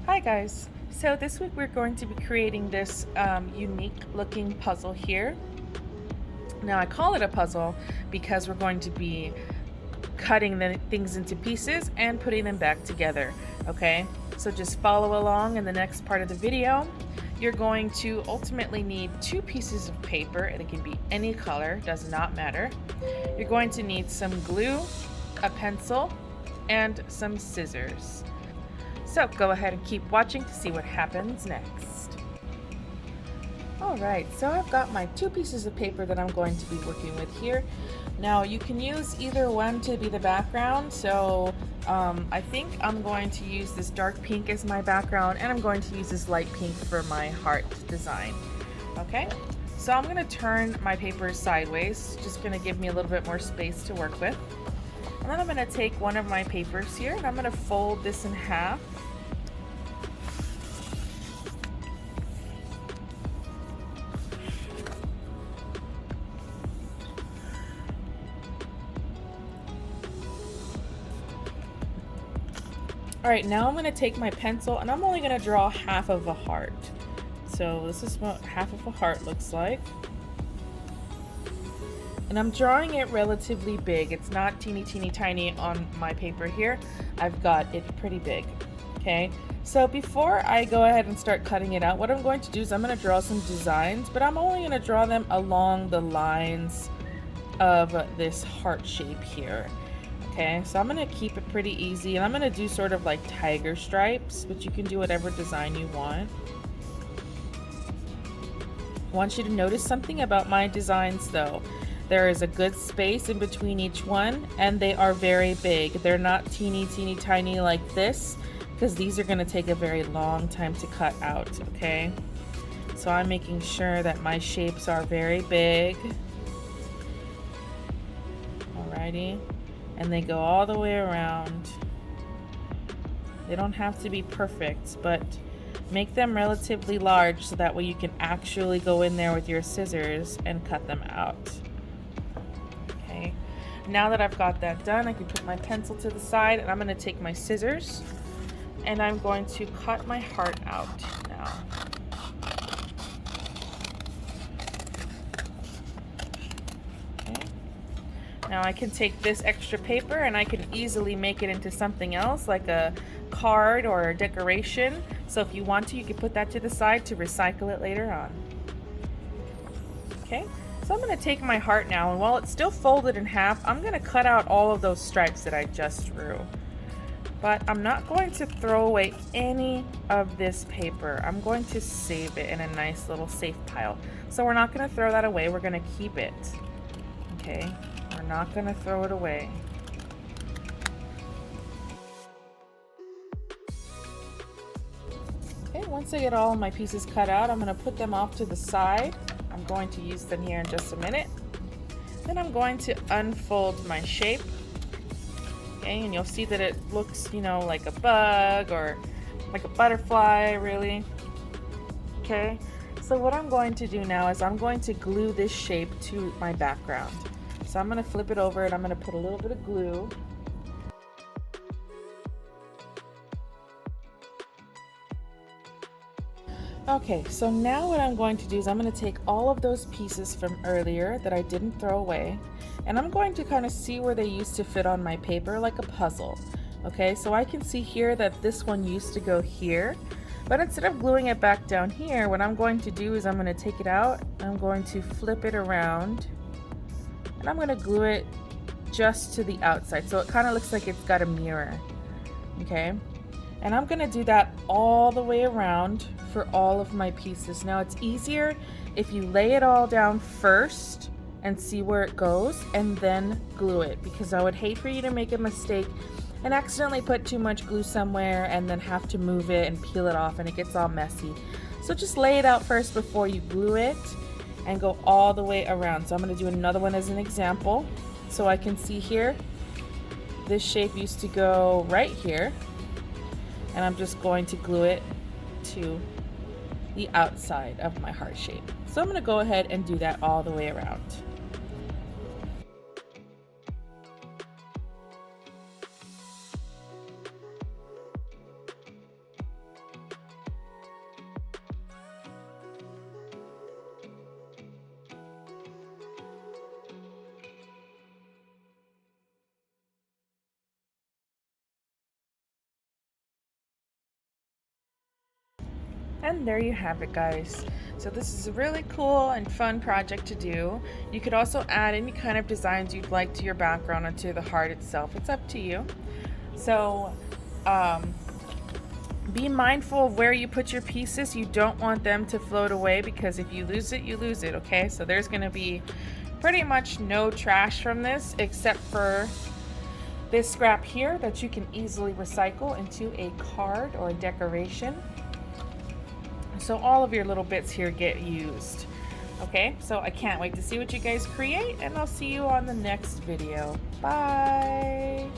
Hi guys! So this week we're going to be creating this unique looking puzzle here. Now I call it a puzzle because we're going to be cutting the things into pieces and putting them back together, okay? So just follow along in the next part of the video. You're going to ultimately need 2 pieces of paper, and it can be any color, does not matter. You're going to need some glue, a pencil, and some scissors. So go ahead and keep watching to see what happens next. Alright, so I've got my 2 pieces of paper that I'm going to be working with here. Now you can use either one to be the background, so I think I'm going to use this dark pink as my background, and I'm going to use this light pink for my heart design. Okay, so I'm going to turn my paper sideways, just going to give me a little bit more space to work with. And then I'm going to take one of my papers here and I'm going to fold this in half. Alright, now I'm going to take my pencil and I'm only going to draw half of a heart. So this is what half of a heart looks like. And I'm drawing it relatively big. It's not teeny tiny on my paper here. I've got it pretty big. Okay, so before I go ahead and start cutting it out, what I'm going to do is I'm going to draw some designs, but I'm only going to draw them along the lines of this heart shape here. Okay, so I'm going to keep it pretty easy, and I'm going to do sort of like tiger stripes, but you can do whatever design you want. I want you to notice something about my designs though. There is a good space in between each one, and they are very big. They're not teeny tiny like this, because these are going to take a very long time to cut out, okay? So I'm making sure that my shapes are very big. Alrighty. And they go all the way around. They don't have to be perfect, but make them relatively large so that way you can actually go in there with your scissors and cut them out. Okay, now that I've got that done, I can put my pencil to the side and I'm going to take my scissors and I'm going to cut my heart out now. Okay. Now I can take this extra paper and I can easily make it into something else, like a card or a decoration. So if you want to, you can put that to the side to recycle it later on. Okay, so I'm going to take my heart now, and while it's still folded in half, I'm going to cut out all of those stripes that I just drew. But I'm not going to throw away any of this paper. I'm going to save it in a nice little safe pile. So we're not going to throw that away, we're going to keep it. Okay, we're not going to throw it away. Okay, once I get all my pieces cut out, I'm going to put them off to the side. I'm going to use them here in just a minute. Then I'm going to unfold my shape. Okay, and you'll see that it looks, you know, like a bug or like a butterfly, really. Okay, so what I'm going to do now is I'm going to glue this shape to my background. So I'm going to flip it over and I'm going to put a little bit of glue. Okay, so now what I'm going to do is I'm going to take all of those pieces from earlier that I didn't throw away, and I'm going to kind of see where they used to fit on my paper like a puzzle. Okay, so I can see here that this one used to go here, but instead of gluing it back down here, what I'm going to do is I'm going to take it out, I'm going to flip it around, and I'm going to glue it just to the outside so it kind of looks like it's got a mirror. Okay, and I'm going to do that all the way around for all of my pieces. Now it's easier if you lay it all down first and see where it goes and then glue it, because I would hate for you to make a mistake and accidentally put too much glue somewhere and then have to move it and peel it off and it gets all messy. So just lay it out first before you glue it and go all the way around. So I'm going to do another one as an example. So I can see here, this shape used to go right here, and I'm just going to glue it to the outside of my heart shape. So I'm going to go ahead and do that all the way around. And there you have it, guys. So this is a really cool and fun project to do. You could also add any kind of designs you'd like to your background and to the heart itself. It's up to you. So be mindful of where you put your pieces. You don't want them to float away, because if you lose it, you lose it, okay? So there's gonna be pretty much no trash from this, except for this scrap here that you can easily recycle into a card or a decoration. So all of your little bits here get used. Okay, so I can't wait to see what you guys create, and I'll see you on the next video. Bye!